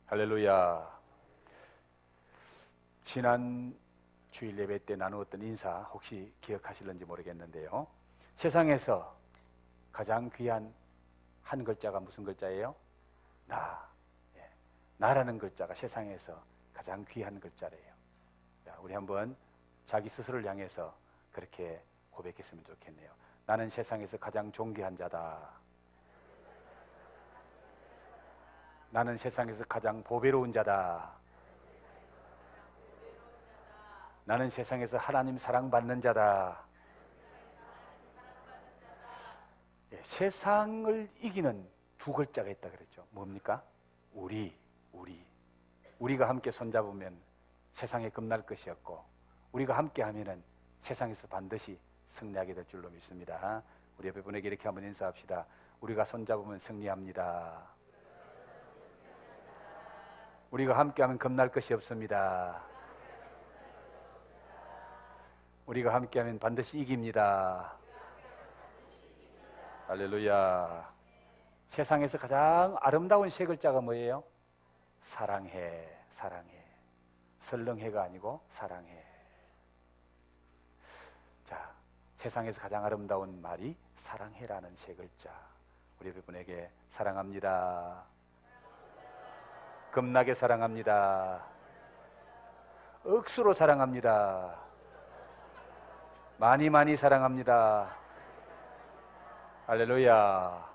할렐루야. 지난 주일 예배 때 나누었던 인사 혹시 기억하실는지 모르겠는데요. 세상에서 가장 귀한 한 글자가 무슨 글자예요? 나. 예. 나라는 글자가 세상에서 가장 귀한 글자래요. 자, 우리 한번 자기 스스로를 향해서 그렇게 고백했으면 좋겠네요. 나는 세상에서 가장 존귀한 자다. 나는 세상에서 가장 보배로운 자다. 나는 세상에서 하나님 사랑받는 자다. 예, 세상을 이기는 두 글자가 있다 그랬죠. 뭡니까? 우리가 함께 손잡으면 세상에 겁날 것이 없고, 우리가 함께 하면은 세상에서 반드시 승리하게 될 줄로 믿습니다. 우리 옆에 분에게 이렇게 한번 인사합시다. 우리가 손잡으면 승리합니다. 우리가 함께하면 겁날 것이 없습니다. 우리가 함께하면 반드시 이깁니다. 할렐루야. 세상에서 가장 아름다운 세 글자가 뭐예요? 사랑해, 사랑해. 설렁해가 아니고 사랑해. 자, 세상에서 가장 아름다운 말이 사랑해라는 세 글자. 우리 분에게 사랑합니다. 겁나게 사랑합니다. 억수로 사랑합니다. 많이 많이 사랑합니다. 할렐루야.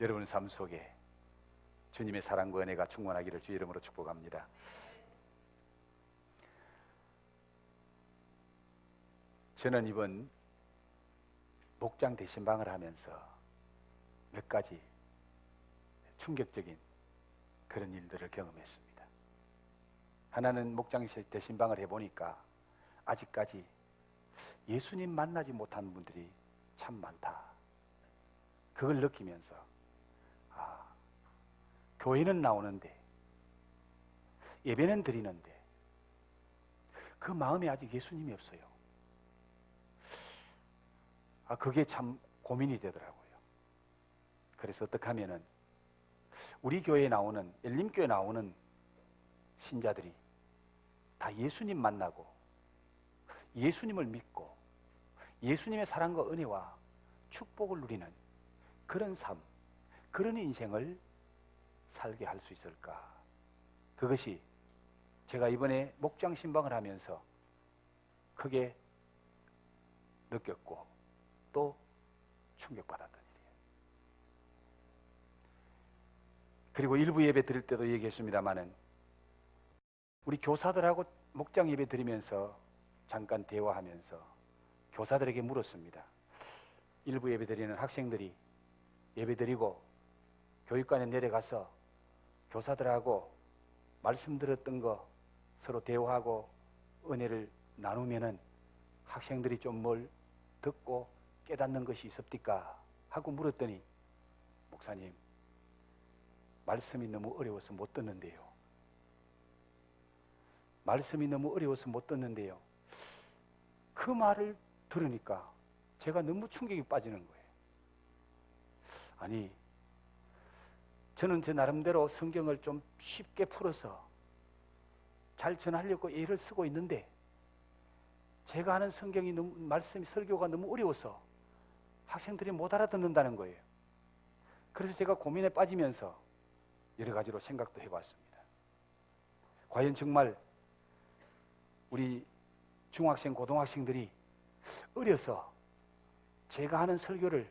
여러분 삶 속에 주님의 사랑과 은혜가 충만하기를 주 이름으로 축복합니다. 저는 이번 목장 대신방을 하면서 몇 가지 충격적인 그런 일들을 경험했습니다. 하나는 목장 대신방을 해보니까 아직까지 예수님 만나지 못한 분들이 참 많다. 그걸 느끼면서 교회는 나오는데 예배는 드리는데 그 마음에 아직 예수님이 없어요. 그게 참 고민이 되더라고요. 그래서 어떻게 하면은 우리 교회에 나오는, 엘림교회에 나오는 신자들이 다 예수님 만나고 예수님을 믿고 예수님의 사랑과 은혜와 축복을 누리는 그런 삶, 그런 인생을 살게 할 수 있을까? 그것이 제가 이번에 목장 신방을 하면서 크게 느꼈고 또 충격받았던 일이에요. 그리고 일부 예배 드릴 때도 얘기했습니다마는 우리 교사들하고 목장 예배 드리면서 잠깐 대화하면서 교사들에게 물었습니다. 일부 예배 드리는 학생들이 예배 드리고 교육관에 내려가서 교사들하고 말씀 들었던 거 서로 대화하고 은혜를 나누면은 학생들이 좀 뭘 듣고 깨닫는 것이 있습니까? 하고 물었더니 목사님, 말씀이 너무 어려워서 못 듣는데요. 말씀이 너무 어려워서 못 듣는데요. 그 말을 들으니까 제가 너무 충격이 빠지는 거예요. 아니, 저는 제 나름대로 성경을 좀 쉽게 풀어서 잘 전하려고 애를 쓰고 있는데 제가 하는 성경이 너무, 말씀이 설교가 너무 어려워서 학생들이 못 알아듣는다는 거예요. 그래서 제가 고민에 빠지면서 여러 가지로 생각도 해봤습니다. 과연 정말 우리 중학생, 고등학생들이 어려서 제가 하는 설교를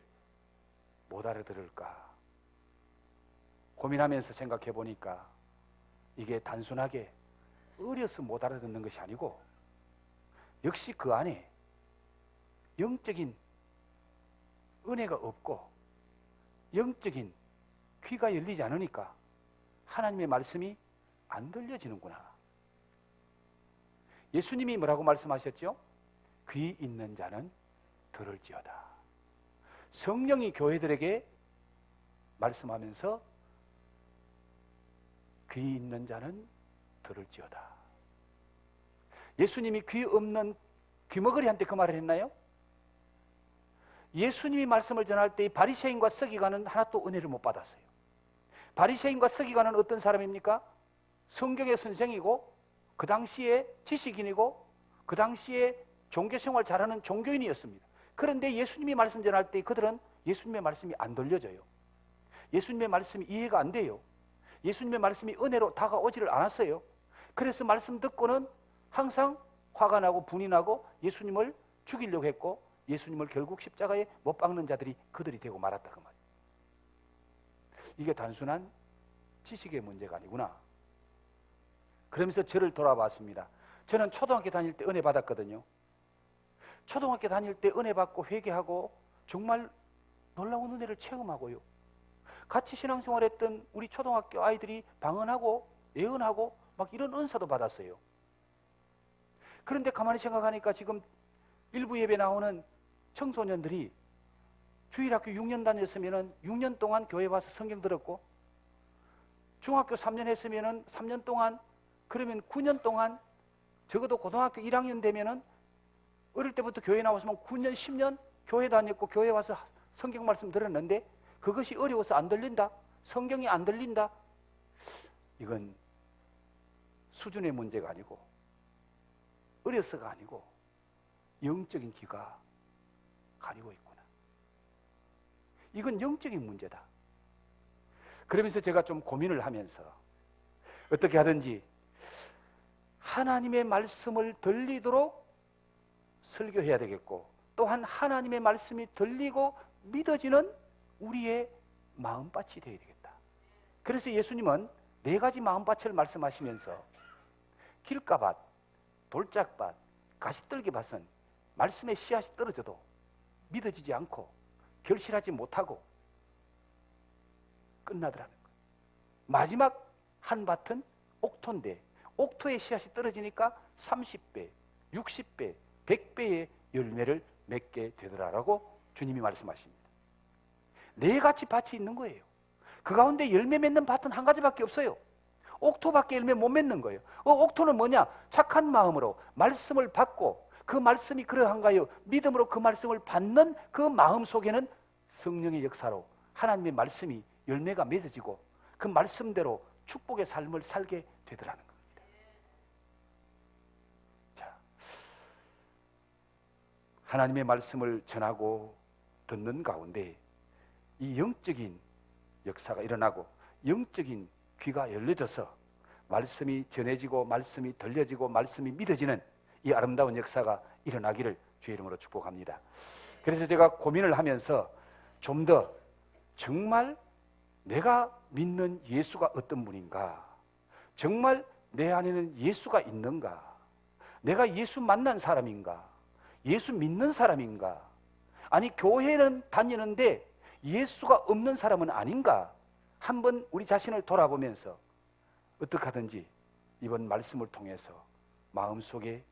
못 알아들을까? 고민하면서 생각해 보니까 이게 단순하게 어려서 못 알아듣는 것이 아니고 역시 그 안에 영적인 은혜가 없고 영적인 귀가 열리지 않으니까 하나님의 말씀이 안 들려지는구나. 예수님이 뭐라고 말씀하셨죠? 귀 있는 자는 들을지어다. 성령이 교회들에게 말씀하면서 귀 있는 자는 들을지어다. 예수님이 귀 없는 귀머거리한테 그 말을 했나요? 예수님이 말씀을 전할 때 바리새인과 서기관은 하나도 은혜를 못 받았어요. 바리새인과 서기관은 어떤 사람입니까? 성경의 선생이고 그 당시에 지식인이고 그 당시에 종교생활 잘하는 종교인이었습니다. 그런데 예수님이 말씀 전할 때 그들은 예수님의 말씀이 안 들려져요. 예수님의 말씀이 이해가 안 돼요. 예수님의 말씀이 은혜로 다가오지를 않았어요. 그래서 말씀 듣고는 항상 화가 나고 분이 나고 예수님을 죽이려고 했고 예수님을 결국 십자가에 못 박는 자들이 그들이 되고 말았다 그 말이에요. 이게 단순한 지식의 문제가 아니구나. 그러면서 저를 돌아봤습니다. 저는 초등학교 다닐 때 은혜 받았거든요. 초등학교 다닐 때 은혜 받고 회개하고 정말 놀라운 은혜를 체험하고요. 같이 신앙생활했던 우리 초등학교 아이들이 방언하고 예언하고 막 이런 은사도 받았어요. 그런데 가만히 생각하니까 지금 일부 예배 나오는 청소년들이 주일학교 6년 다녔으면 6년 동안 교회 와서 성경 들었고 중학교 3년 했으면 3년 동안 그러면 9년 동안 적어도 고등학교 1학년 되면은 어릴 때부터 교회 나왔으면 9년, 10년 교회 다녔고 교회 와서 성경 말씀 들었는데 그것이 어려워서 안 들린다? 성경이 안 들린다? 이건 수준의 문제가 아니고 어려서가 아니고 영적인 귀가 가리고 있구나. 이건 영적인 문제다. 그러면서 제가 좀 고민을 하면서 어떻게 하든지 하나님의 말씀을 들리도록 설교해야 되겠고 또한 하나님의 말씀이 들리고 믿어지는 우리의 마음밭이 되어야 되겠다. 그래서 예수님은 4가지 마음밭을 말씀하시면서 길가밭, 돌짝밭, 가시떨기밭은 말씀의 씨앗이 떨어져도 믿어지지 않고 결실하지 못하고 끝나더라는 거예요. 마지막 한 밭은 옥토인데 옥토의 씨앗이 떨어지니까 30배, 60배, 100배의 열매를 맺게 되더라라고 주님이 말씀하십니다. 4가지 밭이 있는 거예요. 그 가운데 열매 맺는 밭은 한 가지밖에 없어요. 옥토밖에 열매 못 맺는 거예요. 옥토는 뭐냐? 착한 마음으로 말씀을 받고 그 말씀이 그러한가요? 믿음으로 그 말씀을 받는 그 마음 속에는 성령의 역사로 하나님의 말씀이 열매가 맺어지고 그 말씀대로 축복의 삶을 살게 되더라는 겁니다. 자, 하나님의 말씀을 전하고 듣는 가운데 이 영적인 역사가 일어나고 영적인 귀가 열려져서 말씀이 전해지고 말씀이 들려지고 말씀이 믿어지는 이 아름다운 역사가 일어나기를 주의 이름으로 축복합니다. 그래서 제가 고민을 하면서 좀 더 정말 내가 믿는 예수가 어떤 분인가? 정말 내 안에는 예수가 있는가? 내가 예수 만난 사람인가? 예수 믿는 사람인가? 아니 교회는 다니는데 예수가 없는 사람은 아닌가? 한번 우리 자신을 돌아보면서 어떻게 하든지 이번 말씀을 통해서 마음속에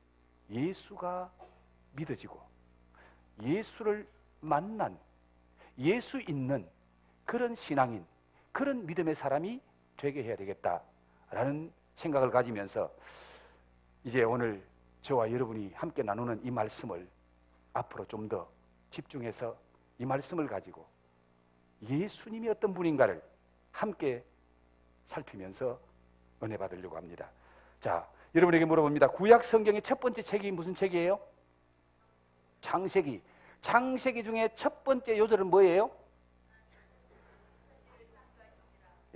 예수가 믿어지고 예수를 만난 예수 있는 그런 신앙인, 그런 믿음의 사람이 되게 해야 되겠다라는 생각을 가지면서 이제 오늘 저와 여러분이 함께 나누는 이 말씀을 앞으로 좀 더 집중해서 이 말씀을 가지고 예수님이 어떤 분인가를 함께 살피면서 은혜 받으려고 합니다. 자, 여러분에게 물어봅니다. 구약 성경의 첫 번째 책이 무슨 책이에요? 창세기. 창세기 중에 첫 번째 요절은 뭐예요?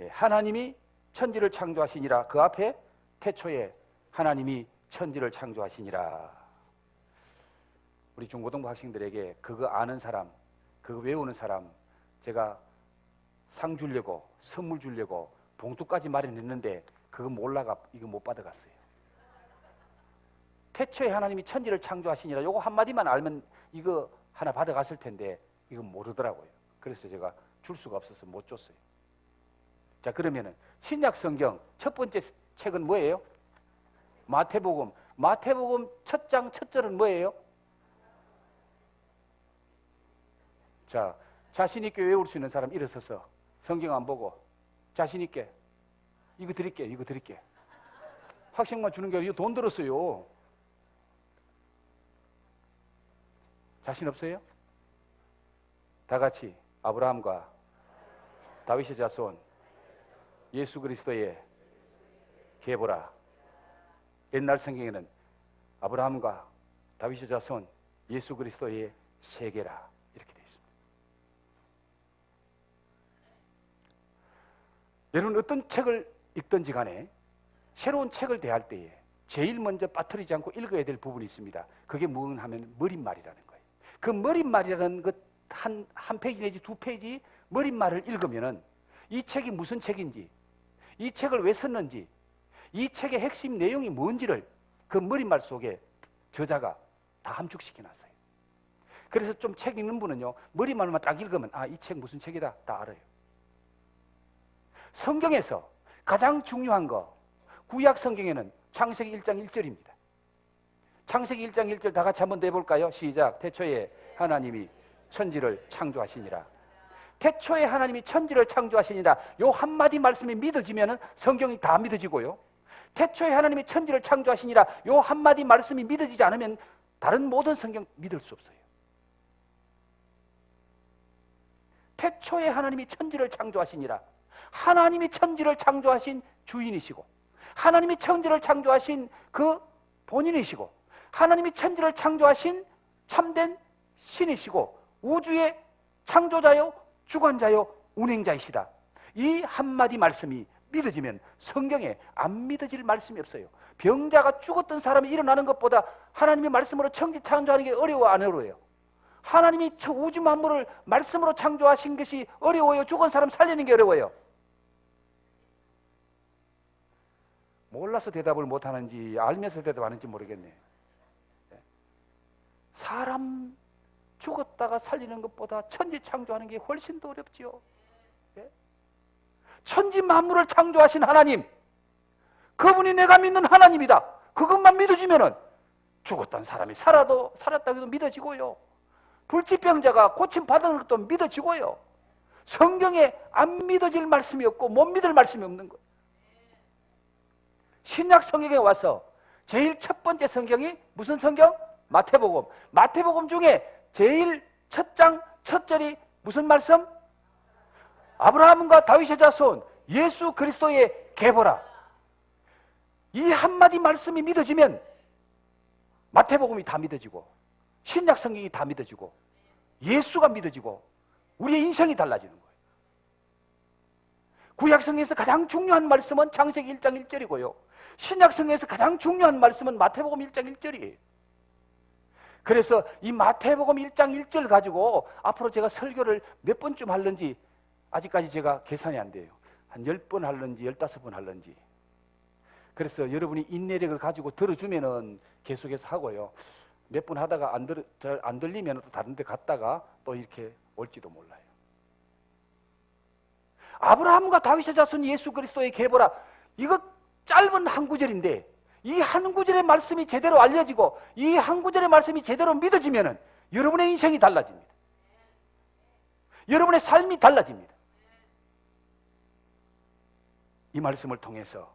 예, 하나님이 천지를 창조하시니라. 그 앞에 태초에 하나님이 천지를 창조하시니라. 우리 중고등부 학생들에게 그거 아는 사람, 그거 외우는 사람 제가 상 주려고 선물 주려고 봉투까지 마련했는데 그거 몰라가 이거 못 받아갔어요. 태초에 하나님이 천지를 창조하시니라. 요거 한마디만 알면 이거 하나 받아갔을 텐데 이거 모르더라고요. 그래서 제가 줄 수가 없어서 못 줬어요. 자, 그러면은 신약 성경 첫 번째 책은 뭐예요? 마태복음. 마태복음 첫 장 첫 절은 뭐예요? 자, 자신 있게 외울 수 있는 사람 일어서서 성경 안 보고 자신 있게 이거 드릴게, 이거 드릴게. 학생만 주는 게 아니라 돈 들었어요. 자신 없어요? 다 같이 아브라함과 다윗의 자손 예수 그리스도의 계보라. 옛날 성경에는 아브라함과 다윗의 자손 예수 그리스도의 세계라 이렇게 되어 있습니다. 여러분 어떤 책을 읽든지 간에 새로운 책을 대할 때에 제일 먼저 빠뜨리지 않고 읽어야 될 부분이 있습니다. 그게 무엇 하면 머릿말이라는 거예요. 그 머릿말이라는 것 한 페이지 내지 두 페이지 머릿말을 읽으면은 이 책이 무슨 책인지, 이 책을 왜 썼는지, 이 책의 핵심 내용이 뭔지를 그 머릿말 속에 저자가 다 함축시켜 놨어요. 그래서 좀 책 읽는 분은요, 머릿말만 딱 읽으면 아, 이 책 무슨 책이다 다 알아요. 성경에서 가장 중요한 거, 구약 성경에는 창세기 1장 1절입니다. 창세기 1장 1절 다 같이 한번 내볼까요? 시작. 태초에 하나님이 천지를 창조하시니라. 태초에 하나님이 천지를 창조하시니라. 요 한마디 말씀이 믿어지면 성경이 다 믿어지고요. 태초에 하나님이 천지를 창조하시니라. 요 한마디 말씀이 믿어지지 않으면 다른 모든 성경 믿을 수 없어요. 태초에 하나님이 천지를 창조하시니라. 하나님이 천지를 창조하신 주인이시고, 하나님이 천지를 창조하신 그 본인이시고, 하나님이 천지를 창조하신 참된 신이시고, 우주의 창조자요 주관자요 운행자이시다. 이 한마디 말씀이 믿어지면 성경에 안 믿어질 말씀이 없어요. 병자가 죽었던 사람이 일어나는 것보다 하나님의 말씀으로 천지 창조하는 게 어려워 안 어려워요? 하나님이 우주 만물을 말씀으로 창조하신 것이 어려워요? 죽은 사람 살리는 게 어려워요? 몰라서 대답을 못하는지 알면서 대답하는지 모르겠네. 사람 죽었다가 살리는 것보다 천지 창조하는 게 훨씬 더 어렵지요. 천지 만물을 창조하신 하나님, 그분이 내가 믿는 하나님이다. 그것만 믿어지면은 죽었던 사람이 살았다고 해도 믿어지고요. 불치병자가 고침받은 것도 믿어지고요. 성경에 안 믿어질 말씀이 없고 못 믿을 말씀이 없는 거예요. 신약 성경에 와서 제일 첫 번째 성경이 무슨 성경? 마태복음. 마태복음 중에 제일 첫 장 첫 절이 무슨 말씀? 아브라함과 다윗의 자손 예수 그리스도의 계보라. 이 한마디 말씀이 믿어지면 마태복음이 다 믿어지고 신약 성경이 다 믿어지고 예수가 믿어지고 우리의 인생이 달라지는 거예요. 구약 성경에서 가장 중요한 말씀은 창세기 1장 1절이고요. 신약 성경에서 가장 중요한 말씀은 마태복음 1장 1절이에요. 그래서 이 마태복음 1장 1절 가지고 앞으로 제가 설교를 몇 번쯤 할는지 아직까지 제가 계산이 안 돼요. 한 10번 할는지 15번 할는지. 그래서 여러분이 인내력을 가지고 들어주면은 계속해서 하고요. 몇 번 하다가 안 들리면 또 다른 데 갔다가 또 이렇게 올지도 몰라요. 아브라함과 다윗의 자손 예수 그리스도의 계보라. 이거 짧은 한 구절인데 이 한 구절의 말씀이 제대로 알려지고 이 한 구절의 말씀이 제대로 믿어지면은 여러분의 인생이 달라집니다. 여러분의 삶이 달라집니다. 이 말씀을 통해서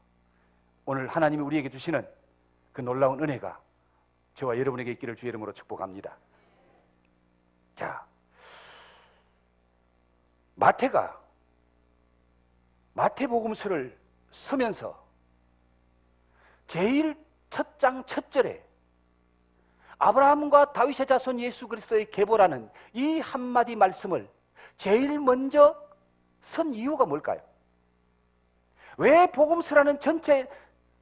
오늘 하나님이 우리에게 주시는 그 놀라운 은혜가 저와 여러분에게 있기를 주의 이름으로 축복합니다. 자, 마태가 마태복음서를 서면서 제일 첫 장 첫 절에 아브라함과 다윗의 자손 예수 그리스도의 계보라는 이 한마디 말씀을 제일 먼저 선 이유가 뭘까요? 왜 복음서라는 전체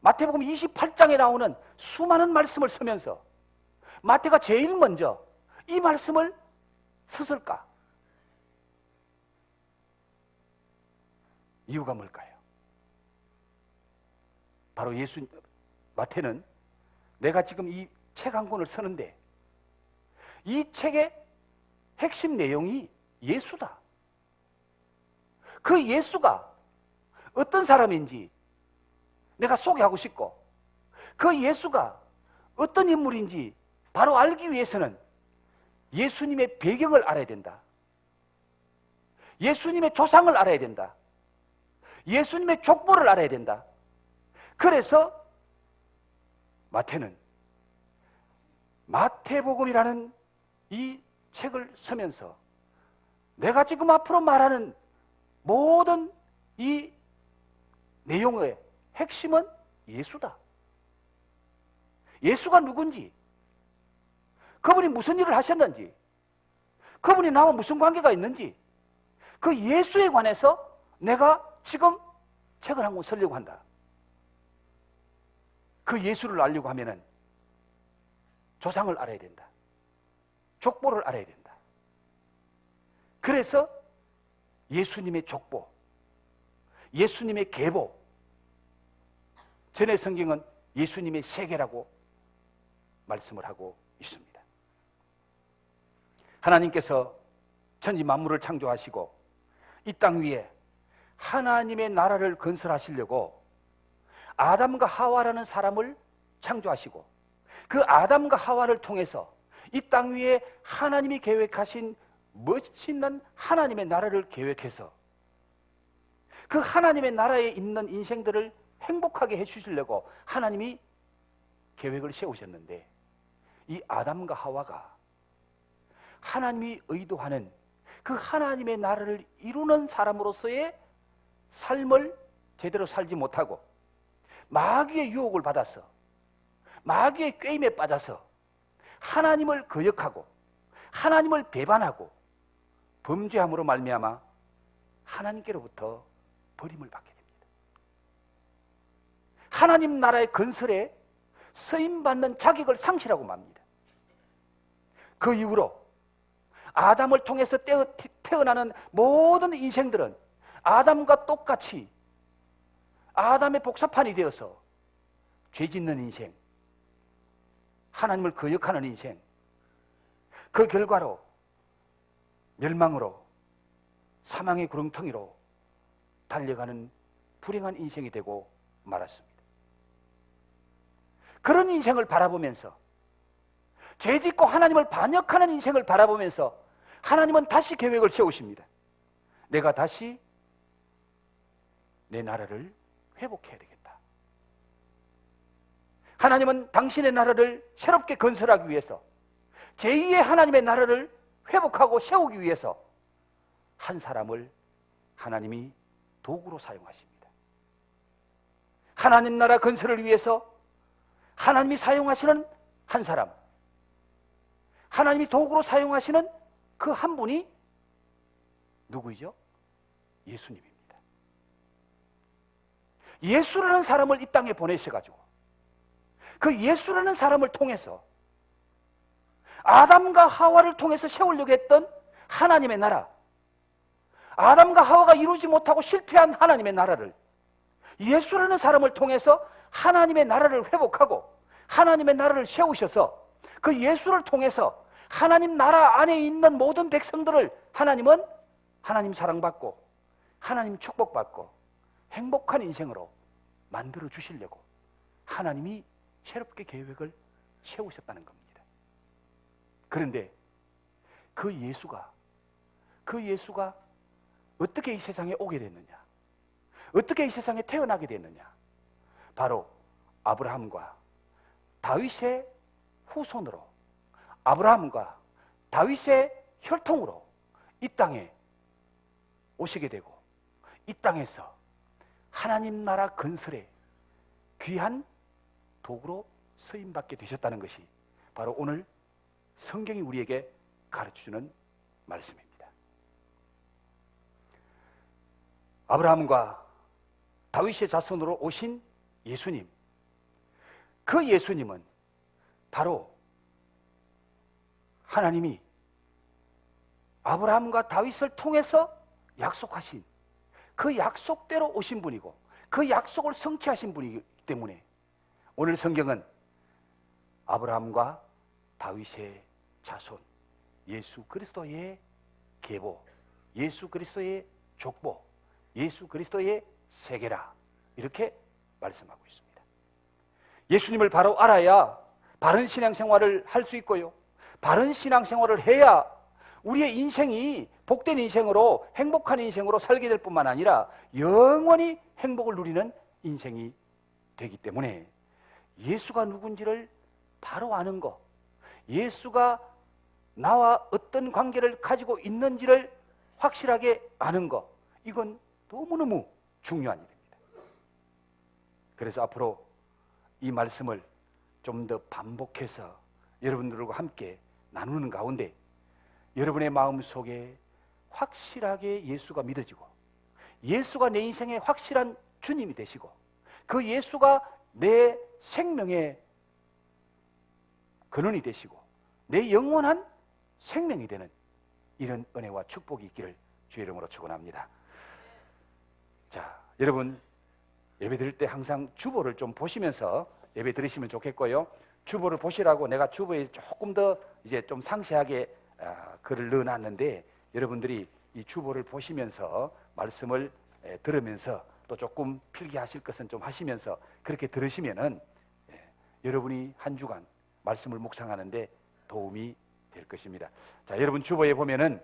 마태복음 28장에 나오는 수많은 말씀을 서면서 마태가 제일 먼저 이 말씀을 썼을까? 이유가 뭘까요? 바로 마태는 내가 지금 이 책 한 권을 쓰는데 이 책의 핵심 내용이 예수다. 그 예수가 어떤 사람인지 내가 소개하고 싶고 그 예수가 어떤 인물인지 바로 알기 위해서는 예수님의 배경을 알아야 된다. 예수님의 조상을 알아야 된다. 예수님의 족보를 알아야 된다. 그래서 마태는 마태복음이라는 이 책을 쓰면서 내가 지금 앞으로 말하는 모든 이 내용의 핵심은 예수다. 예수가 누군지, 그분이 무슨 일을 하셨는지, 그분이 나와 무슨 관계가 있는지, 그 예수에 관해서 내가 지금 책을 한 권 쓰려고 한다. 그 예수를 알려고 하면은 조상을 알아야 된다. 족보를 알아야 된다. 그래서 예수님의 족보, 예수님의 계보, 전에 성경은 예수님의 세계라고 말씀을 하고 있습니다. 하나님께서 천지 만물을 창조하시고 이 땅 위에 하나님의 나라를 건설하시려고 아담과 하와라는 사람을 창조하시고 그 아담과 하와를 통해서 이 땅 위에 하나님이 계획하신 멋있는 하나님의 나라를 계획해서 그 하나님의 나라에 있는 인생들을 행복하게 해주시려고 하나님이 계획을 세우셨는데, 이 아담과 하와가 하나님이 의도하는 그 하나님의 나라를 이루는 사람으로서의 삶을 제대로 살지 못하고 마귀의 유혹을 받아서 마귀의 꾀임에 빠져서 하나님을 거역하고 하나님을 배반하고 범죄함으로 말미암아 하나님께로부터 버림을 받게 됩니다. 하나님 나라의 건설에 쓰임받는 자격을 상실하고 맙니다. 그 이후로 아담을 통해서 태어나는 모든 인생들은 아담과 똑같이 아담의 복사판이 되어서 죄 짓는 인생, 하나님을 거역하는 인생, 그 결과로 멸망으로 사망의 구렁텅이로 달려가는 불행한 인생이 되고 말았습니다. 그런 인생을 바라보면서, 죄 짓고 하나님을 반역하는 인생을 바라보면서 하나님은 다시 계획을 세우십니다. 내가 다시 내 나라를 회복해야 되겠다. 하나님은 당신의 나라를 새롭게 건설하기 위해서, 제2의 하나님의 나라를 회복하고 세우기 위해서 한 사람을 하나님이 도구로 사용하십니다. 하나님 나라 건설을 위해서 하나님이 사용하시는 한 사람, 하나님이 도구로 사용하시는 그 한 분이 누구이죠? 예수님입니다. 예수라는 사람을 이 땅에 보내셔가지고 그 예수라는 사람을 통해서 아담과 하와를 통해서 세우려고 했던 하나님의 나라, 아담과 하와가 이루지 못하고 실패한 하나님의 나라를 예수라는 사람을 통해서 하나님의 나라를 회복하고 하나님의 나라를 세우셔서 그 예수를 통해서 하나님 나라 안에 있는 모든 백성들을 하나님은 하나님 사랑받고 하나님 축복받고 행복한 인생으로 만들어 주시려고 하나님이 새롭게 계획을 세우셨다는 겁니다. 그런데 그 예수가 어떻게 이 세상에 오게 됐느냐? 어떻게 이 세상에 태어나게 됐느냐? 바로 아브라함과 다윗의 후손으로, 아브라함과 다윗의 혈통으로 이 땅에 오시게 되고 이 땅에서 하나님 나라 건설에 귀한 도구로 쓰임받게 되셨다는 것이 바로 오늘 성경이 우리에게 가르쳐주는 말씀입니다. 아브라함과 다윗의 자손으로 오신 예수님, 그 예수님은 바로 하나님이 아브라함과 다윗을 통해서 약속하신 그 약속대로 오신 분이고 그 약속을 성취하신 분이기 때문에 오늘 성경은 아브라함과 다윗의 자손, 예수 그리스도의 계보, 예수 그리스도의 족보, 예수 그리스도의 세계라, 이렇게 말씀하고 있습니다. 예수님을 바로 알아야 바른 신앙생활을 할 수 있고요, 바른 신앙생활을 해야 우리의 인생이 복된 인생으로, 행복한 인생으로 살게 될 뿐만 아니라 영원히 행복을 누리는 인생이 되기 때문에 예수가 누군지를 바로 아는 것, 예수가 나와 어떤 관계를 가지고 있는지를 확실하게 아는 것, 이건 너무너무 중요한 일입니다. 그래서 앞으로 이 말씀을 좀 더 반복해서 여러분들과 함께 나누는 가운데 여러분의 마음속에 확실하게 예수가 믿어지고, 예수가 내 인생의 확실한 주님이 되시고, 그 예수가 내 생명의 근원이 되시고 내 영원한 생명이 되는 이런 은혜와 축복이 있기를 주의 이름으로 축원합니다. 자, 여러분 예배 드릴 때 항상 주보를 좀 보시면서 예배 드리시면 좋겠고요. 주보를 보시라고 내가 주보에 조금 더 이제 좀 상세하게 글을 넣어놨는데, 여러분들이 이 주보를 보시면서 말씀을 들으면서 또 조금 필기하실 것은 좀 하시면서 그렇게 들으시면은 여러분이 한 주간 말씀을 묵상하는데 도움이 될 것입니다. 자, 여러분 주보에 보면은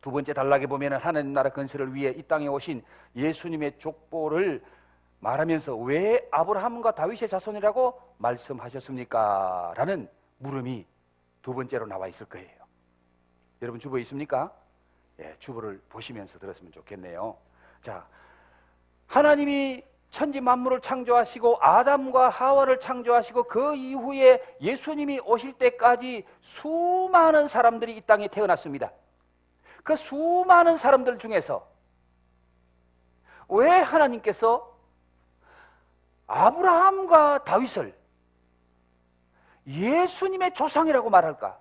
두 번째 단락에 보면은 하나님 나라 건설을 위해 이 땅에 오신 예수님의 족보를 말하면서 왜 아브라함과 다윗의 자손이라고 말씀하셨습니까? 라는 물음이 두 번째로 나와 있을 거예요. 여러분 주보에 있습니까? 예, 주보를 보시면서 들었으면 좋겠네요. 자, 하나님이 천지 만물을 창조하시고 아담과 하와를 창조하시고 그 이후에 예수님이 오실 때까지 수많은 사람들이 이 땅에 태어났습니다. 그 수많은 사람들 중에서 왜 하나님께서 아브라함과 다윗을 예수님의 조상이라고 말할까?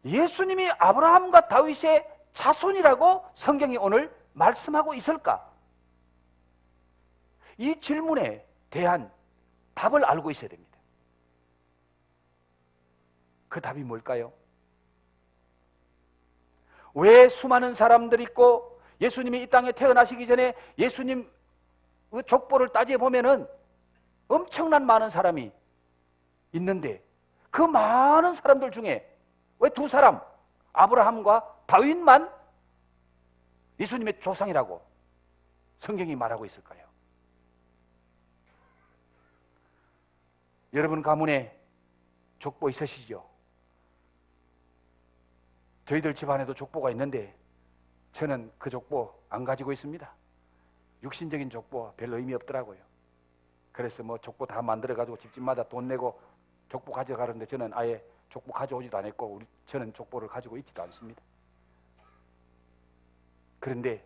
예수님이 아브라함과 다윗의 자손이라고 성경이 오늘 말씀하고 있을까? 이 질문에 대한 답을 알고 있어야 됩니다. 그 답이 뭘까요? 왜 수많은 사람들이 있고 예수님이 이 땅에 태어나시기 전에 예수님 그 족보를 따져보면은 엄청난 많은 사람이 있는데 그 많은 사람들 중에 왜 두 사람, 아브라함과 다윗만 예수님의 조상이라고 성경이 말하고 있을까요? 여러분 가문에 족보 있으시죠? 저희들 집안에도 족보가 있는데 저는 그 족보 안 가지고 있습니다. 육신적인 족보 별로 의미 없더라고요. 그래서 뭐 족보 다 만들어가지고 집집마다 돈 내고 족보 가져가는데 저는 아예 족보 가져오지도 않았고 저는 족보를 가지고 있지도 않습니다. 그런데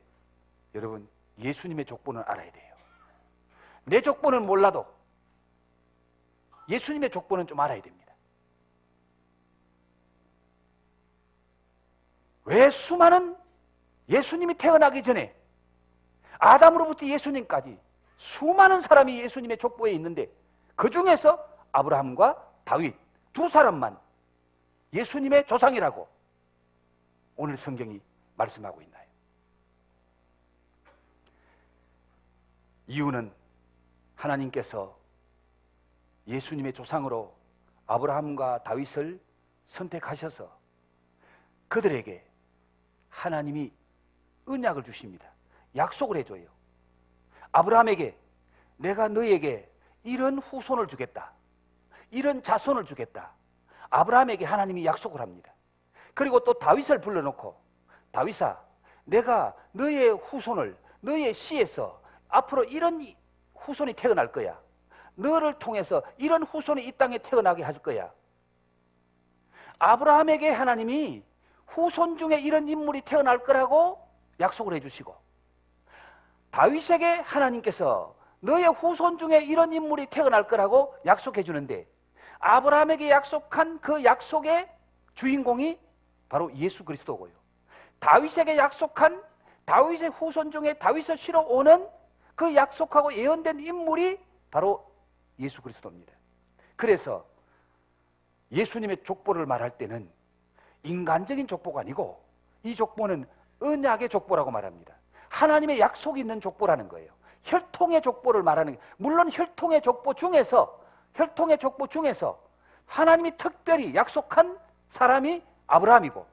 여러분 예수님의 족보는 알아야 돼요. 내 족보는 몰라도 예수님의 족보는 좀 알아야 됩니다. 왜 수많은 예수님이 태어나기 전에 아담으로부터 예수님까지 수많은 사람이 예수님의 족보에 있는데 그 중에서 아브라함과 다윗 두 사람만 예수님의 조상이라고 오늘 성경이 말씀하고 있나요? 이유는 하나님께서 예수님의 조상으로 아브라함과 다윗을 선택하셔서 그들에게 하나님이 언약을 주십니다. 약속을 해줘요. 아브라함에게 내가 너에게 이런 후손을 주겠다. 이런 자손을 주겠다. 아브라함에게 하나님이 약속을 합니다. 그리고 또 다윗을 불러놓고 다윗아 내가 너의 후손을 너의 씨에서 앞으로 이런 후손이 태어날 거야. 너를 통해서 이런 후손이 이 땅에 태어나게 할 거야. 아브라함에게 하나님이 후손 중에 이런 인물이 태어날 거라고 약속을 해주시고 다윗에게 하나님께서 너의 후손 중에 이런 인물이 태어날 거라고 약속해 주는데 아브라함에게 약속한 그 약속의 주인공이 바로 예수 그리스도고요. 다윗에게 약속한 다윗의 후손 중에 다윗을 실어 오는 그 약속하고 예언된 인물이 바로 예수 그리스도입니다. 그래서 예수님의 족보를 말할 때는 인간적인 족보가 아니고 이 족보는 언약의 족보라고 말합니다. 하나님의 약속이 있는 족보라는 거예요. 혈통의 족보를 말하는 거예요. 물론 혈통의 족보 중에서 하나님이 특별히 약속한 사람이 아브라함이고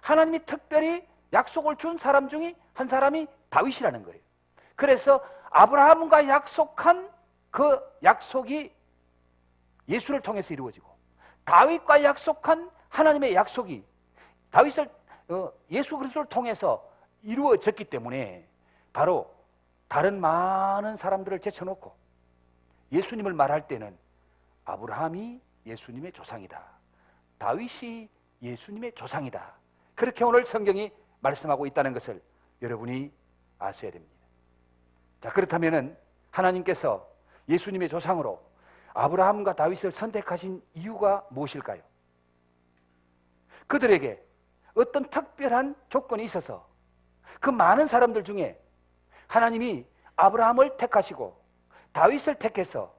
하나님이 특별히 약속을 준 사람 중에 한 사람이 다윗이라는 거예요. 그래서 아브라함과 약속한 그 약속이 예수를 통해서 이루어지고 다윗과 약속한 하나님의 약속이 예수 그리스도를 통해서 이루어졌기 때문에 바로 다른 많은 사람들을 제쳐놓고 예수님을 말할 때는 아브라함이 예수님의 조상이다, 다윗이 예수님의 조상이다, 그렇게 오늘 성경이 말씀하고 있다는 것을 여러분이 아셔야 됩니다. 자, 그렇다면 하나님께서 예수님의 조상으로 아브라함과 다윗을 선택하신 이유가 무엇일까요? 그들에게 어떤 특별한 조건이 있어서 그 많은 사람들 중에 하나님이 아브라함을 택하시고 다윗을 택해서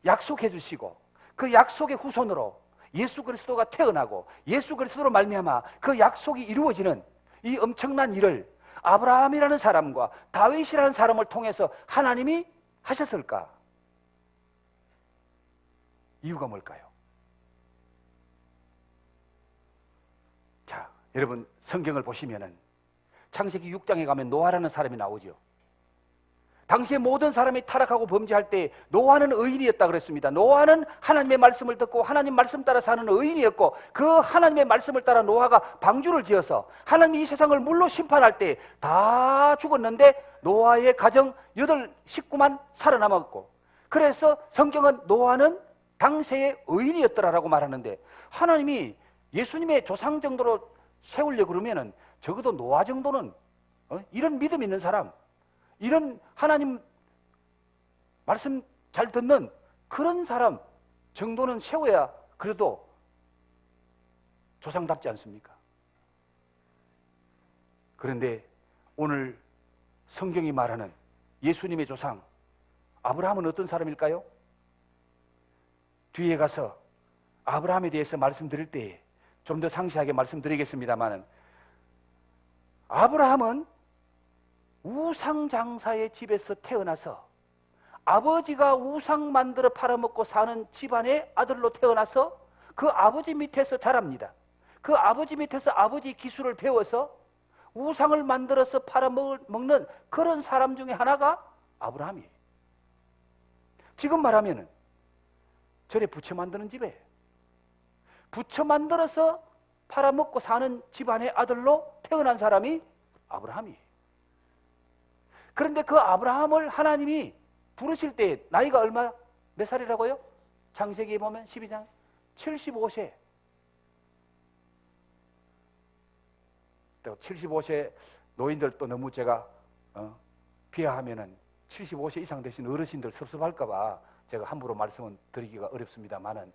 약속해 주시고 그 약속의 후손으로 예수 그리스도가 태어나고 예수 그리스도로 말미암아 그 약속이 이루어지는 이 엄청난 일을 아브라함이라는 사람과 다윗이라는 사람을 통해서 하나님이 하셨을까? 이유가 뭘까요? 자, 여러분 성경을 보시면은 창세기 6장에 가면 노아라는 사람이 나오죠. 당시에 모든 사람이 타락하고 범죄할 때 노아는 의인이었다 그랬습니다. 노아는 하나님의 말씀을 듣고 하나님 말씀 따라 사는 의인이었고, 그 하나님의 말씀을 따라 노아가 방주를 지어서 하나님이 이 세상을 물로 심판할 때 다 죽었는데 노아의 가정 8식구만 살아남았고, 그래서 성경은 노아는 당시의 의인이었더라라고 말하는데, 하나님이 예수님의 조상 정도로 세우려고 그러면은 적어도 노아 정도는 이런 믿음 있는 사람, 이런 하나님 말씀 잘 듣는 그런 사람 정도는 세워야 그래도 조상답지 않습니까? 그런데 오늘 성경이 말하는 예수님의 조상 아브라함은 어떤 사람일까요? 뒤에 가서 아브라함에 대해서 말씀드릴 때 좀 더 상세하게 말씀드리겠습니다만, 아브라함은 우상장사의 집에서 태어나서 아버지가 우상 만들어 팔아먹고 사는 집안의 아들로 태어나서 그 아버지 밑에서 자랍니다. 그 아버지 밑에서 아버지 기술을 배워서 우상을 만들어서 팔아먹는 그런 사람 중에 하나가 아브라함이에요. 지금 말하면 절에 부처 만드는 집에 부처 만들어서 팔아먹고 사는 집안의 아들로 태어난 사람이 아브라함이에요. 그런데 그 아브라함을 하나님이 부르실 때 나이가 몇 살이라고요? 창세기에 보면 12장 75세. 또 75세 노인들 또 너무 제가 비하하면은 75세 이상 되신 어르신들 섭섭할까 봐 제가 함부로 말씀은 드리기가 어렵습니다만은,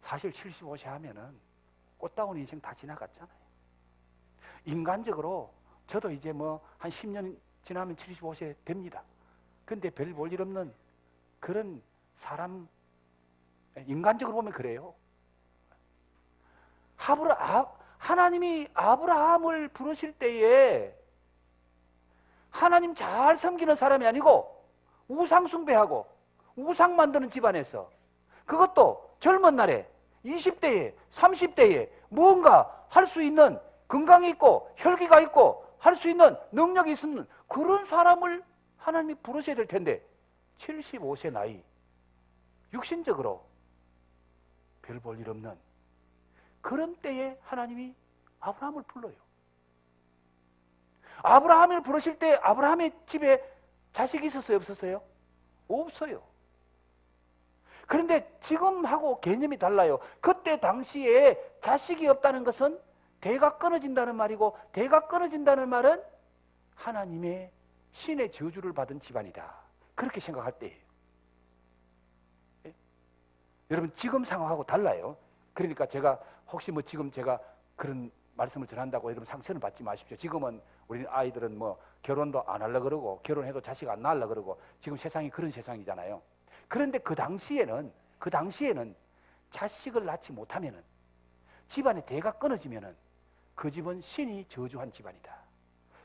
사실 75세 하면은 꽃다운 인생 다 지나갔잖아요. 인간적으로 저도 이제 뭐 한 10년 지나면 75세 됩니다. 근데 별 볼 일 없는 그런 사람, 인간적으로 보면 그래요. 하나님이 아브라함을 부르실 때에 하나님 잘 섬기는 사람이 아니고 우상 숭배하고 우상 만드는 집안에서, 그것도 젊은 날에 20대에 30대에 뭔가 할 수 있는, 건강이 있고 혈기가 있고 할 수 있는 능력이 있는 그런 사람을 하나님이 부르셔야 될 텐데 75세 나이, 육신적으로 별 볼 일 없는 그런 때에 하나님이 아브라함을 불러요. 아브라함을 부르실 때 아브라함의 집에 자식이 있었어요, 없었어요? 없어요. 그런데 지금하고 개념이 달라요. 그때 당시에 자식이 없다는 것은 대가 끊어진다는 말이고, 대가 끊어진다는 말은 하나님의 신의 저주를 받은 집안이다, 그렇게 생각할 때예요. 예? 여러분 지금 상황하고 달라요. 그러니까 제가 혹시 뭐 지금 제가 그런 말씀을 전한다고 여러분 상처는 받지 마십시오. 지금은 우리 아이들은 뭐 결혼도 안 하려고 그러고 결혼해도 자식 안 낳으려고 그러고 지금 세상이 그런 세상이잖아요. 그런데 그 당시에는 자식을 낳지 못하면은, 집안의 대가 끊어지면은 그 집은 신이 저주한 집안이다,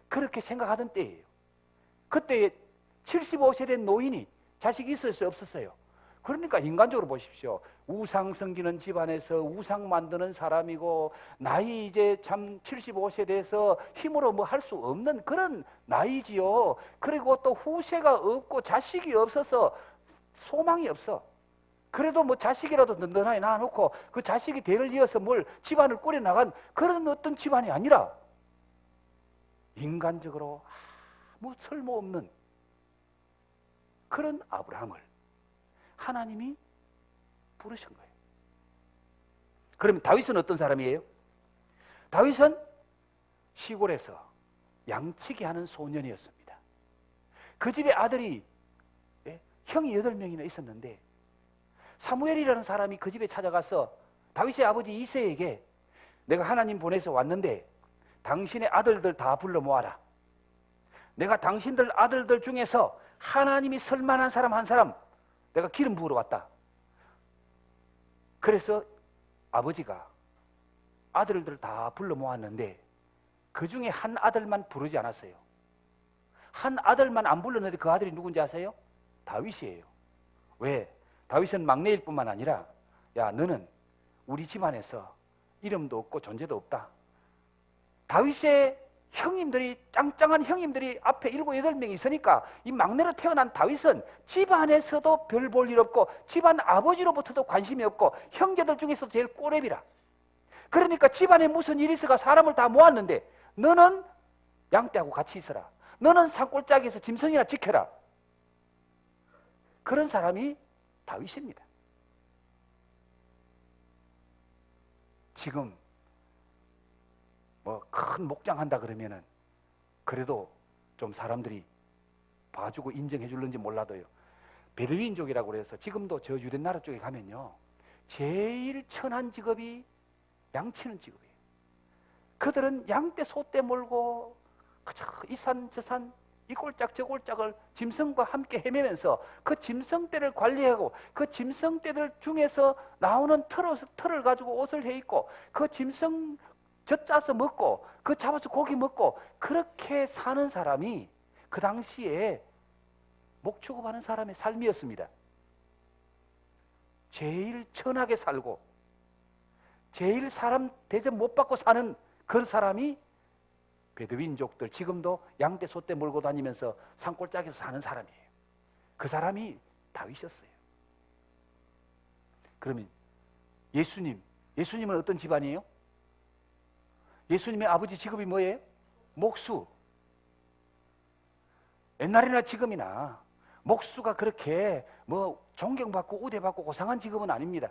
그렇게 생각하던 때예요. 그때 75세 된 노인이 자식이 있었어요, 없었어요? 그러니까 인간적으로 보십시오. 우상 섬기는 집안에서 우상 만드는 사람이고, 나이 이제 참 75세 돼서 힘으로 뭐 할 수 없는 그런 나이지요. 그리고 또 후세가 없고 자식이 없어서 소망이 없어. 그래도 뭐 자식이라도 든든하게 낳아놓고 그 자식이 대를 이어서 뭘 집안을 꾸려나간 그런 어떤 집안이 아니라 인간적으로 아무 쓸모없는 그런 아브라함을 하나님이 부르신 거예요. 그러면 다윗은 어떤 사람이에요? 다윗은 시골에서 양치기 하는 소년이었습니다. 그 집에 아들이 형이 8명이나 있었는데 사무엘이라는 사람이 그 집에 찾아가서 다윗의 아버지 이새에게 내가 하나님 보내서 왔는데 당신의 아들들 다 불러 모아라. 내가 당신들 아들들 중에서 하나님이 쓸만한 사람 한 사람 내가 기름 부으러 왔다. 그래서 아버지가 아들들 다 불러 모았는데 그 중에 한 아들만 부르지 않았어요. 한 아들만 안 불렀는데 그 아들이 누군지 아세요? 다윗이에요. 왜? 다윗은 막내일 뿐만 아니라 야 너는 우리 집안에서 이름도 없고 존재도 없다. 다윗의 형님들이 짱짱한 형님들이 앞에 7, 8명이 있으니까 이 막내로 태어난 다윗은 집안에서도 별 볼 일 없고 집안 아버지로부터도 관심이 없고 형제들 중에서 제일 꼬렙이라. 그러니까 집안에 무슨 일이 있어가 사람을 다 모았는데 너는 양떼하고 같이 있어라. 너는 산골짜기에서 짐승이나 지켜라. 그런 사람이 다윗입니다. 지금 뭐 큰 목장한다 그러면은 그래도 좀 사람들이 봐주고 인정해 줄는지 몰라도요. 베두인족이라고 그래서 지금도 저 유대 나라 쪽에 가면요. 제일 천한 직업이 양치는 직업이에요. 그들은 양떼 소떼 몰고 그저 이 산 저 산 이 꼴짝 저 꼴짝을 짐승과 함께 헤매면서 그 짐승떼를 관리하고 그 짐승떼들 중에서 나오는 털을 가지고 옷을 해 입고 그 짐승 젖 짜서 먹고 그 잡아서 고기 먹고 그렇게 사는 사람이 그 당시에 목 취급하는 사람의 삶이었습니다. 제일 천하게 살고 제일 사람 대접 못 받고 사는 그 사람이 베두인족들, 지금도 양떼 소떼 몰고 다니면서 산골짜기에서 사는 사람이에요. 그 사람이 다윗이었어요. 그러면 예수님은 어떤 집안이에요? 예수님의 아버지 직업이 뭐예요? 목수. 옛날이나 지금이나 목수가 그렇게 뭐 존경받고 우대받고 고상한 직업은 아닙니다.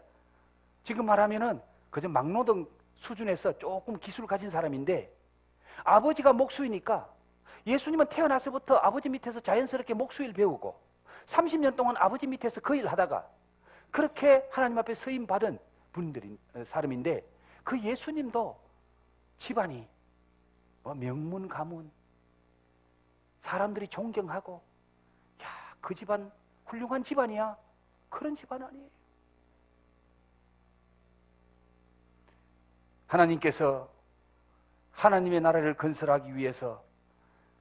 지금 말하면은 그저 막노동 수준에서 조금 기술을 가진 사람인데 아버지가 목수이니까 예수님은 태어나서부터 아버지 밑에서 자연스럽게 목수일 배우고 30년 동안 아버지 밑에서 그 일 하다가 그렇게 하나님 앞에 쓰임 받은 사람인데 그 예수님도 집안이 뭐 명문 가문 사람들이 존경하고 야, 그 집안 훌륭한 집안이야. 그런 집안 아니에요. 하나님께서 하나님의 나라를 건설하기 위해서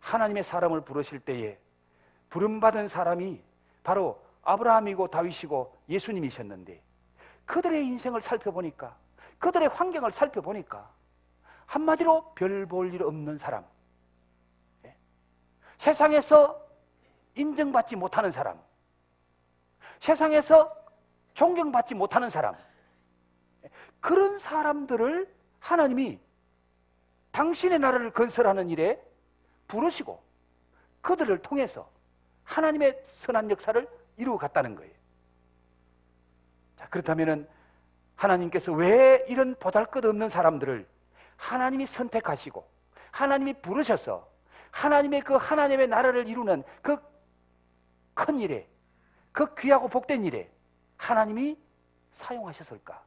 하나님의 사람을 부르실 때에 부름받은 사람이 바로 아브라함이고 다윗이고 예수님이셨는데 그들의 인생을 살펴보니까 그들의 환경을 살펴보니까 한마디로 별 볼 일 없는 사람, 세상에서 인정받지 못하는 사람, 세상에서 존경받지 못하는 사람, 그런 사람들을 하나님이 당신의 나라를 건설하는 일에 부르시고 그들을 통해서 하나님의 선한 역사를 이루어갔다는 거예요. 자, 그렇다면 하나님께서 왜 이런 보잘것없는 사람들을 하나님이 선택하시고 하나님이 부르셔서 하나님의 그 하나님의 나라를 이루는 그 큰 일에 그 귀하고 복된 일에 하나님이 사용하셨을까?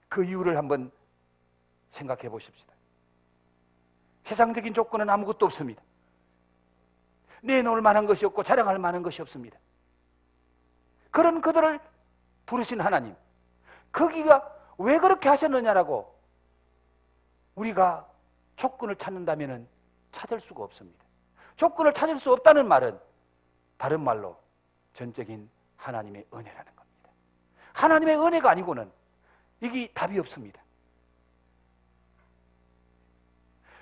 그 이유를 한번 생각해 보십시다. 세상적인 조건은 아무것도 없습니다. 내놓을 만한 것이 없고 자랑할 만한 것이 없습니다. 그런 그들을 부르신 하나님, 거기가 왜 그렇게 하셨느냐라고 우리가 조건을 찾는다면 찾을 수가 없습니다. 조건을 찾을 수 없다는 말은 다른 말로 전적인 하나님의 은혜라는 겁니다. 하나님의 은혜가 아니고는 이게 답이 없습니다.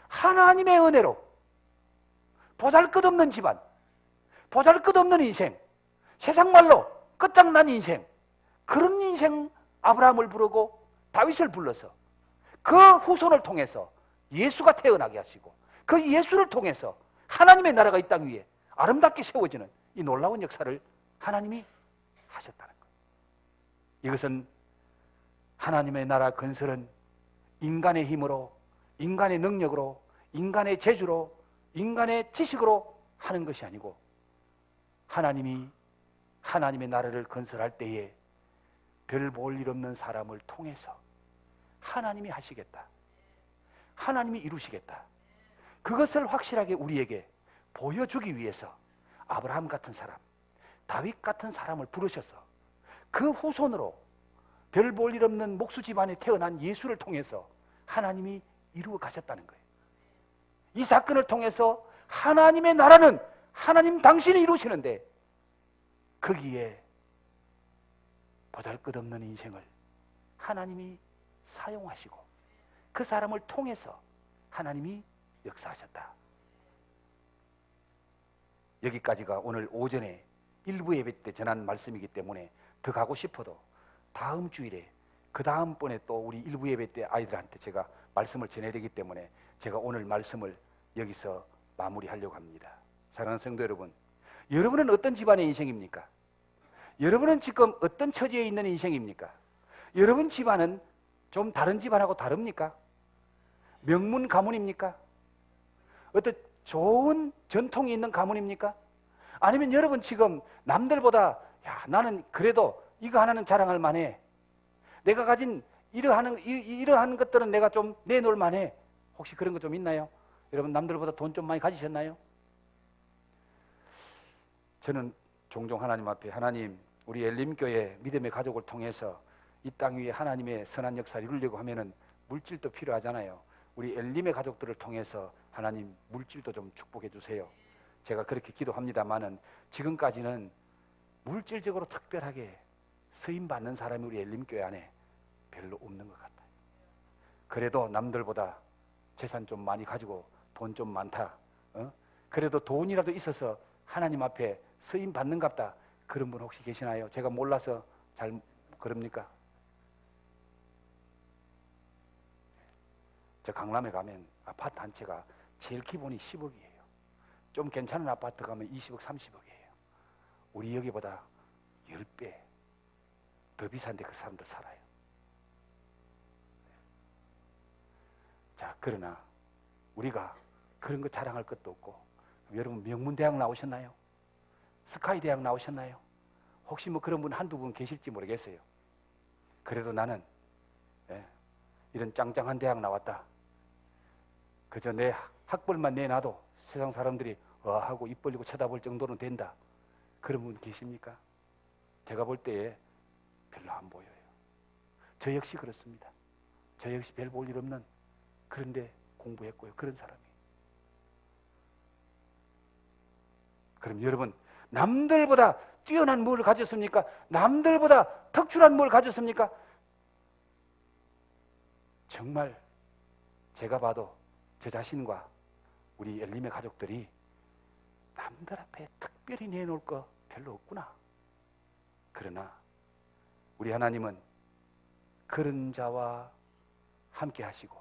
하나님의 은혜로 보잘것없는 집안, 보잘것없는 인생, 세상 말로 끝장난 인생, 그런 인생 아브라함을 부르고 다윗을 불러서 그 후손을 통해서 예수가 태어나게 하시고 그 예수를 통해서 하나님의 나라가 이 땅 위에 아름답게 세워지는 이 놀라운 역사를 하나님이 하셨다는 거예요. 이것은 하나님의 나라 건설은 인간의 힘으로, 인간의 능력으로, 인간의 재주로, 인간의 지식으로 하는 것이 아니고 하나님이 하나님의 나라를 건설할 때에 별 볼 일 없는 사람을 통해서 하나님이 하시겠다, 하나님이 이루시겠다, 그것을 확실하게 우리에게 보여주기 위해서 아브라함 같은 사람, 다윗 같은 사람을 부르셔서 그 후손으로 별 볼 일 없는 목수 집안에 태어난 예수를 통해서 하나님이 이루어 가셨다는 거예요. 이 사건을 통해서 하나님의 나라는 하나님 당신이 이루시는데 거기에 보잘것없는 인생을 하나님이 사용하시고 그 사람을 통해서 하나님이 역사하셨다. 여기까지가 오늘 오전에 일부 예배 때 전한 말씀이기 때문에 더 가고 싶어도 다음 주일에 그 다음번에 또 우리 일부 예배 때 아이들한테 제가 말씀을 전해야 되기 때문에 제가 오늘 말씀을 여기서 마무리하려고 합니다. 사랑하는 성도 여러분, 여러분은 어떤 집안의 인생입니까? 여러분은 지금 어떤 처지에 있는 인생입니까? 여러분 집안은 좀 다른 집안하고 다릅니까? 명문 가문입니까? 어떤 좋은 전통이 있는 가문입니까? 아니면 여러분 지금 남들보다 야, 나는 그래도 이거 하나는 자랑할 만해, 내가 가진 이러한 것들은 내가 좀 내놓을 만해, 혹시 그런 거 좀 있나요? 여러분 남들보다 돈 좀 많이 가지셨나요? 저는 종종 하나님 앞에, 하나님 우리 엘림교회 믿음의 가족을 통해서 이 땅 위에 하나님의 선한 역사를 이루려고 하면은 물질도 필요하잖아요. 우리 엘림의 가족들을 통해서 하나님 물질도 좀 축복해 주세요. 제가 그렇게 기도합니다만은 지금까지는 물질적으로 특별하게 쓰임 받는 사람이 우리 엘림교회 안에 별로 없는 것 같아요. 그래도 남들보다 재산 좀 많이 가지고 돈 좀 많다, 그래도 돈이라도 있어서 하나님 앞에 쓰임 받는갑다, 그런 분 혹시 계시나요? 제가 몰라서 잘 그럽니까? 저 강남에 가면 아파트 한 채가 제일 기본이 10억이에요. 좀 괜찮은 아파트 가면 20억, 30억이에요. 우리 여기보다 10배 더 비싼데 그 사람들 살아요. 자, 그러나 우리가 그런 거 자랑할 것도 없고, 여러분 명문대학 나오셨나요? 스카이 대학 나오셨나요? 혹시 뭐 그런 분 한두 분 계실지 모르겠어요. 그래도 나는 이런 짱짱한 대학 나왔다, 그저 내 학벌만 내놔도 세상 사람들이 하고 입 벌리고 쳐다볼 정도는 된다, 그런 분 계십니까? 제가 볼 때에 별로 안 보여요. 저 역시 그렇습니다. 저 역시 별 볼 일 없는, 그런데 공부했고요, 그런 사람이. 그럼 여러분 남들보다 뛰어난 뭘 가졌습니까? 남들보다 특출한 뭘 가졌습니까? 정말 제가 봐도 저 자신과 우리 엘림의 가족들이 남들 앞에 특별히 내놓을 거 별로 없구나. 그러나 우리 하나님은 그런 자와 함께 하시고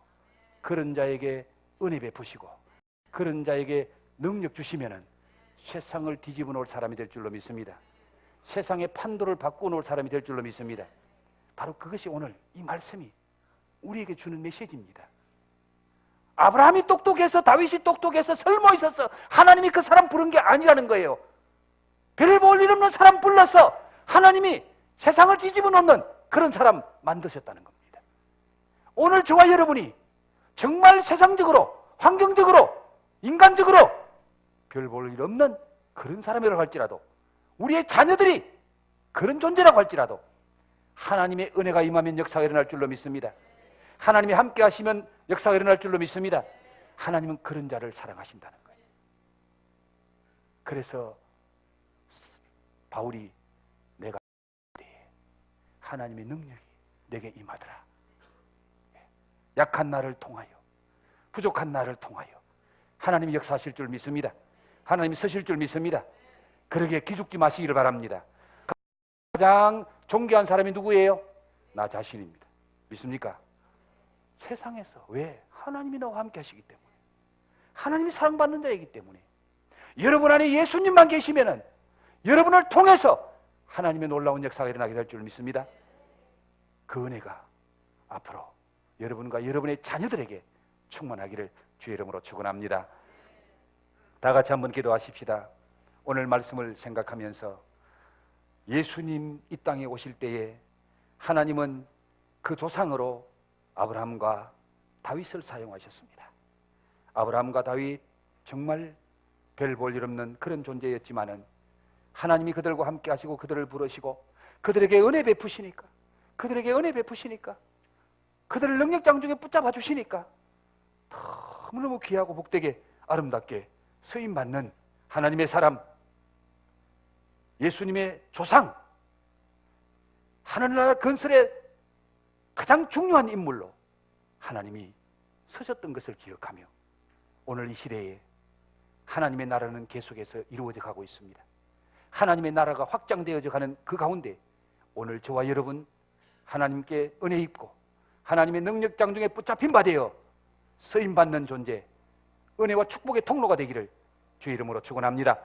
그런 자에게 은혜 베푸시고 그런 자에게 능력 주시면은 세상을 뒤집어 놓을 사람이 될 줄로 믿습니다. 세상의 판도를 바꾸어 놓을 사람이 될 줄로 믿습니다. 바로 그것이 오늘 이 말씀이 우리에게 주는 메시지입니다. 아브라함이 똑똑해서, 다윗이 똑똑해서, 설모 있어서 하나님이 그 사람 부른 게 아니라는 거예요. 별 볼 일 없는 사람 불러서 하나님이 세상을 뒤집어 놓는 그런 사람 만드셨다는 겁니다. 오늘 저와 여러분이 정말 세상적으로, 환경적으로, 인간적으로 별 볼 일 없는 그런 사람이라고 할지라도, 우리의 자녀들이 그런 존재라고 할지라도 하나님의 은혜가 임하면 역사가 일어날 줄로 믿습니다. 하나님이 함께 하시면 역사가 일어날 줄로 믿습니다. 하나님은 그런 자를 사랑하신다는 거예요. 그래서 바울이 내가 하나님의 능력이 내게 임하더라, 약한 나를 통하여, 부족한 나를 통하여 하나님이 역사하실 줄 믿습니다. 하나님이 서실 줄 믿습니다. 그러기에 기죽지 마시기를 바랍니다. 가장 존귀한 사람이 누구예요? 나 자신입니다. 믿습니까? 세상에서. 왜? 하나님이 나와 함께 하시기 때문에. 하나님이 사랑받는 자이기 때문에. 여러분 안에 예수님만 계시면은 여러분을 통해서 하나님의 놀라운 역사가 일어나게 될 줄 믿습니다. 그 은혜가 앞으로 여러분과 여러분의 자녀들에게 충만하기를 주의 이름으로 축원합니다. 다 같이 한번 기도하십시다. 오늘 말씀을 생각하면서 예수님 이 땅에 오실 때에 하나님은 그 조상으로 아브라함과 다윗을 사용하셨습니다. 아브라함과 다윗 정말 별 볼 일 없는 그런 존재였지만은 하나님이 그들과 함께 하시고 그들을 부르시고 그들에게 은혜 베푸시니까 그들을 능력장 중에 붙잡아 주시니까 너무너무 귀하고 복되게 아름답게 쓰임받는 하나님의 사람, 예수님의 조상, 하늘나라 건설의 가장 중요한 인물로 하나님이 서셨던 것을 기억하며 오늘 이 시대에 하나님의 나라는 계속해서 이루어져 가고 있습니다. 하나님의 나라가 확장되어져 가는 그 가운데 오늘 저와 여러분 하나님께 은혜 입고 하나님의 능력장 중에 붙잡힌 바 되어 쓰임받는 존재, 은혜와 축복의 통로가 되기를 주의 이름으로 축원합니다.